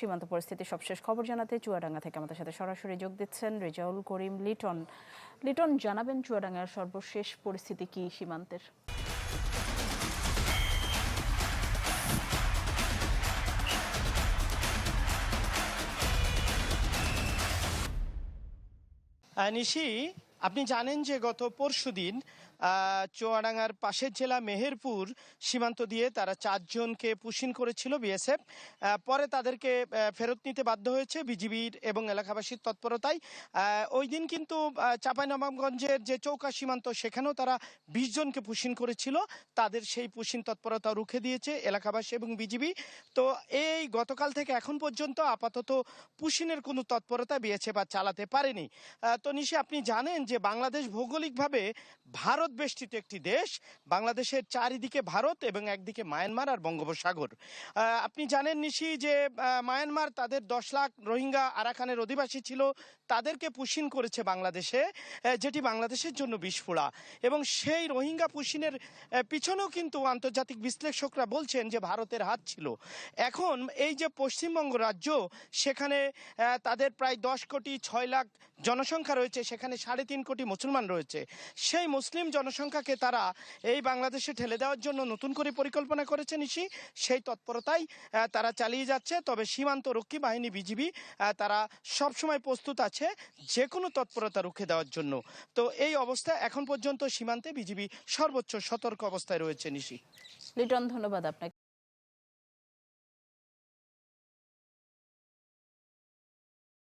সীমান্ত পরিস্থিতির সবশেষ খবর জানাতে চুয়াডাঙ্গা থেকে আমাদের সাথে সরাসরি যোগ দিচ্ছেন রেজাউল করিম লিটন। লিটন, জানাবেন চুয়াডাঙ্গার সর্বশেষ পরিস্থিতি কি সীমান্তের? নিশি, আপনি জানেন যে গত পরশুদিন চুয়াডাঙ্গার পাশের জেলা মেহেরপুর সীমান্ত দিয়ে তারা 4 জনকে পুশিন করেছিল বিএসএফ। পরে তাদেরকে ফেরত নিতে বাধ্য হয়েছে বিজিবির এবং এলাকাবাসীর তৎপরতায়। ওই দিন কিন্তু চাঁপাইনবাবগঞ্জের যে চৌকা সীমান্ত সেখানেও তারা 20 জনকে পুশিন করেছিল। তাদের সেই পুশিন তৎপরতা রুখে দিয়েছে এলাকাবাসী এবং বিজিবি। তো এই গতকাল থেকে এখন পর্যন্ত আপাতত পুশিনের কোনো তৎপরতা বিএসএফ চালাতে পারেনি। তো নিশি, আপনি জানেন যে বাংলাদেশ ভৌগোলিকভাবে ভারত বেষ্টিত একটি দেশ। বাংলাদেশের চারিদিকে ভারত এবং একদিকে মায়ানমার আর বঙ্গোপসাগর। আপনি জানেন নিশি যে মায়ানমার তাদের 10 লাখ রোহিঙ্গা আরাকানের অধিবাসী ছিল, তাদেরকে পুশিন করেছে বাংলাদেশে, যেটি বাংলাদেশের জন্য বিস্ফোরা। এবং সেই রোহিঙ্গা পুশিনের পিছনেও কিন্তু আন্তর্জাতিক বিশ্লেষকরা বলছেন যে ভারতের হাত ছিল। এখন এই যে পশ্চিমবঙ্গ রাজ্য, সেখানে তাদের প্রায় 10 কোটি 6 লাখ জনসংখ্যা রয়েছে, সেখানে 3.5 কোটি মুসলমান রয়েছে। সেই মুসলিম জনসংখ্যাকে তারা এই বাংলাদেশে ঠেলে দেওয়ার জন্য নতুন করে পরিকল্পনা করেছে নিশি। সেই তৎপরতাই তারা চালিয়ে যাচ্ছে। তবে সীমান্ত রক্ষী বাহিনী বিজিবি তারা সবসময় প্রস্তুত আছে যে কোনো তৎপরতা রুখে দেওয়ার জন্য। তো এই অবস্থায় এখন পর্যন্ত সীমান্তে বিজিবি সর্বোচ্চ সতর্ক অবস্থায় রয়েছে নিশি। লিটন, ধন্যবাদ আপনাকে।